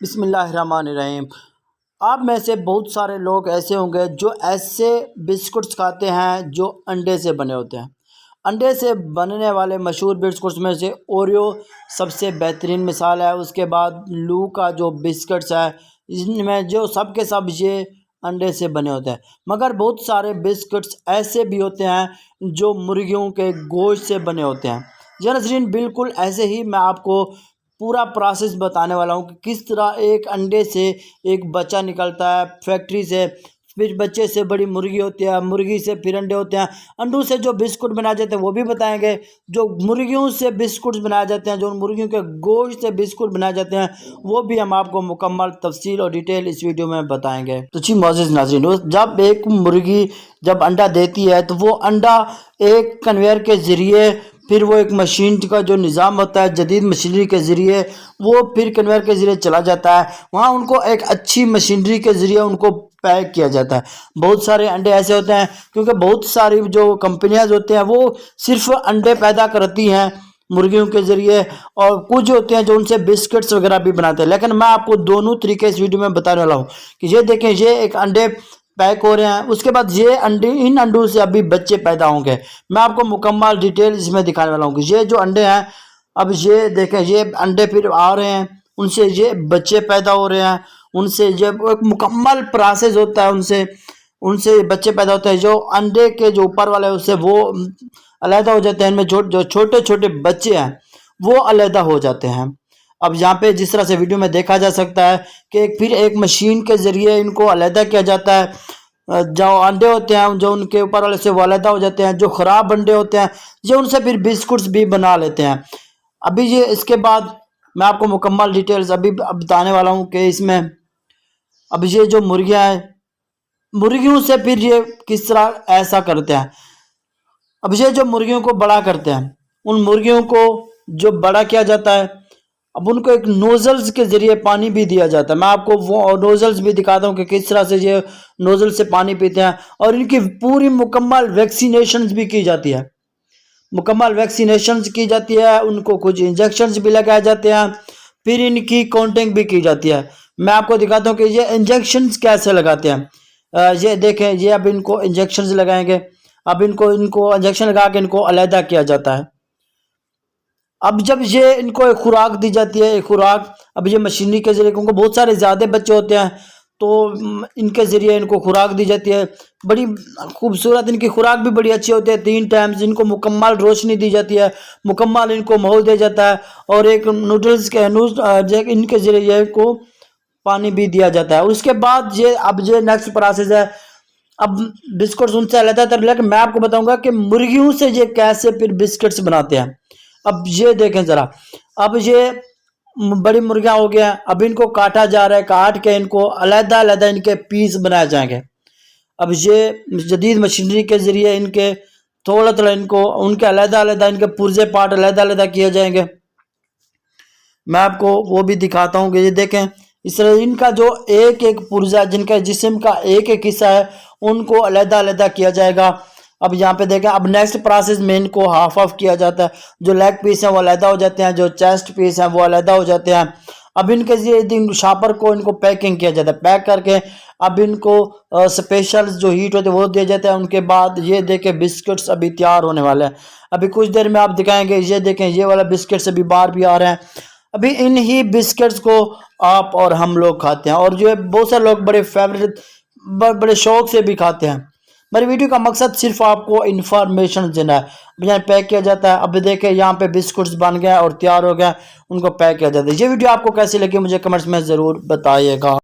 بسم اللہ الرحمن الرحیم۔ آپ میں سے بہت سارے لوگ ایسے ہوں گے جو ایسے بسکٹس کھاتے ہیں جو انڈے سے بنے ہوتے ہیں۔ انڈے سے بننے والے مشہور بسکٹس میں سے اوریو سب سے بہترین مثال ہے۔ اس کے بعد لو کا جو بسکٹس ہے ان میں جو سب کے سب یہ انڈے سے بنے ہوتے ہیں، مگر بہت سارے بسکٹس ایسے بھی ہوتے ہیں جو مرغیوں کے گوشت سے بنے ہوتے ہیں۔ جی ناظرین، بالکل ایسے ہی میں آپ کو پورا پروسیس بتانے والا ہوں کہ کس طرح ایک انڈے سے ایک بچہ نکلتا ہے فیکٹری سے، پھر بچے سے بڑی مرغی ہوتی ہے، مرغی سے پھر انڈے ہوتے ہیں، انڈوں سے جو بسکٹ بنائے جاتے ہیں وہ بھی بتائیں گے، جو مرغیوں سے بسکٹ بنائے جاتے ہیں، جو مرغیوں کے گوشت سے بسکٹ بنائے جاتے ہیں، وہ بھی ہم آپ کو مکمل تفصیل اور ڈیٹیل اس ویڈیو میں بتائیں گے۔ تو جی معزز ناظرین، جب ایک مرغی جب انڈا دیتی ہے تو وہ انڈا ایک کنویئر کے ذریعے، پھر وہ ایک مشین کا جو نظام ہوتا ہے جدید مشینری کے ذریعے، وہ پھر کنویئر کے ذریعے چلا جاتا ہے، وہاں ان کو ایک اچھی مشینری کے ذریعے ان کو پیک کیا جاتا ہے۔ بہت سارے انڈے ایسے ہوتے ہیں کیونکہ بہت ساری جو کمپنیاں ہوتے ہیں وہ صرف انڈے پیدا کرتی ہیں مرغیوں کے ذریعے، اور کچھ ہوتے ہیں جو ان سے بسکٹس وغیرہ بھی بناتے ہیں، لیکن میں آپ کو دونوں طریقے اس ویڈیو میں بتانے والا ہوں کہ یہ دیکھیں، یہ ایک انڈے پیک ہو رہے ہیں، اس کے بعد یہ ان انڈوں سے ابھی بچے پیدا ہوں گے۔ میں آپ کو مکمل ڈیٹیل اس میں دکھانے والا ہوں کہ یہ جو انڈے ہیں، اب یہ دیکھیں، یہ انڈے پھر آ رہے ہیں، ان سے یہ بچے پیدا ہو رہے ہیں، ان سے یہ ایک مکمل پروسیس ہوتا ہے، ان سے بچے پیدا ہوتے ہیں۔ جو انڈے کے جو اوپر والے اس سے وہ علیحدہ ہو جاتے ہیں، ان میں جو چھوٹے چھوٹے بچے ہیں وہ علیحدہ ہو جاتے ہیں۔ اب یہاں پہ جس طرح سے ویڈیو میں دیکھا جا سکتا ہے کہ پھر ایک مشین کے ذریعے ان کو علیحدہ کیا جاتا ہے۔ جو انڈے ہوتے ہیں جو ان کے اوپر والے سے وہ علیحدہ ہو جاتے ہیں، جو خراب انڈے ہوتے ہیں یہ ان سے پھر بسکٹس بھی بنا لیتے ہیں۔ ابھی یہ اس کے بعد میں آپ کو مکمل ڈیٹیلز ابھی بتانے والا ہوں کہ اس میں اب یہ جو مرغیاں ہیں، مرغیوں سے پھر یہ کس طرح ایسا کرتے ہیں۔ اب یہ جو مرغیوں کو بڑا کرتے ہیں، ان مرغیوں کو جو بڑا کیا جاتا ہے، اب ان کو ایک نوزلز کے ذریعے پانی بھی دیا جاتا ہے۔ میں آپ کو وہ نوزلز بھی دکھاتا ہوں کہ کس طرح سے یہ نوزل سے پانی پیتے ہیں، اور ان کی پوری مکمل ویکسینیشنز بھی کی جاتی ہے، مکمل ویکسینیشنز کی جاتی ہے، ان کو کچھ انجیکشنز بھی لگائے جاتے ہیں، پھر ان کی کاؤنٹنگ بھی کی جاتی ہے۔ میں آپ کو دکھاتا ہوں کہ یہ انجیکشنز کیسے لگاتے ہیں۔ یہ دیکھیں، یہ اب ان کو انجیکشنز لگائیں گے، اب ان کو انجیکشن لگا کے ان کو علیحدہ کیا جاتا ہے۔ اب جب یہ ان کو ایک خوراک دی جاتی ہے، ایک خوراک، اب یہ مشینری کے ذریعے، کیونکہ بہت سارے زیادہ بچے ہوتے ہیں تو ان کے ذریعے ان کو خوراک دی جاتی ہے، بڑی خوبصورت ان کی خوراک بھی بڑی اچھی ہوتی ہے۔ 3 ٹائمز ان کو مکمل روشنی دی جاتی ہے، مکمل ان کو ماحول دیا جاتا ہے، اور ایک نوڈلز کے ان کے ذریعے ان کو پانی بھی دیا جاتا ہے۔ اس کے بعد اب یہ نیکسٹ پروسیس ہے، اب بسکٹس ان سے علیحدہ تر، لیکن میں آپ کو بتاؤں گا کہ مرغیوں سے یہ کیسے پھر بسکٹس بناتے ہیں۔ اب یہ دیکھیں ذرا، اب یہ بڑی مرغیاں ہو گیا، اب ان کو کاٹا جا رہا ہے، کاٹ کے ان کو علیحدہ علیحدہ ان کے پیس بنائے جائیں گے۔ اب یہ جدید مشینری کے ذریعے ان کے تھوڑا تھوڑا ان کے علیحدہ علیحدہ ان کے پرزے پارٹ علیحدہ علیحدہ کیے جائیں گے۔ میں آپ کو وہ بھی دکھاتا ہوں کہ یہ دیکھیں، اس طرح ان کا جو ایک ایک پرزہ، جن کا جسم کا ایک ایک حصہ ہے، ان کو علیحدہ علیحدہ کیا جائے گا۔ اب یہاں پہ دیکھیں، اب نیکسٹ پروسیس میں ان کو ہاف آف کیا جاتا ہے، جو لیگ پیس ہیں وہ علیحدہ ہو جاتے ہیں، جو چیسٹ پیس ہیں وہ علیحدہ ہو جاتے ہیں۔ اب ان کے شاپر کو ان کو پیکنگ کیا جاتا ہے، پیک کر کے اب ان کو اسپیشل جو ہیٹ ہوتے ہیں وہ دیا جاتا ہے۔ ان کے بعد یہ دیکھیں بسکٹس ابھی تیار ہونے والے ہیں، ابھی کچھ دیر میں آپ دکھائیں گے۔ یہ دیکھیں، یہ والا بسکٹس ابھی باہر بھی آ رہے ہیں۔ ابھی ان ہی بسکٹس کو آپ اور ہم لوگ کھاتے ہیں، اور جو بہت سارے لوگ بڑے شوق سے بھی کھاتے ہیں۔ میری ویڈیو کا مقصد صرف آپ کو انفارمیشن دینا ہے۔ اب یہاں پیک کیا جاتا ہے، اب دیکھیں یہاں پہ بسکٹس بن گئے اور تیار ہو گئے، ان کو پیک کیا جاتا ہے۔ یہ ویڈیو آپ کو کیسی لگی مجھے کمنٹس میں ضرور بتائیے گا۔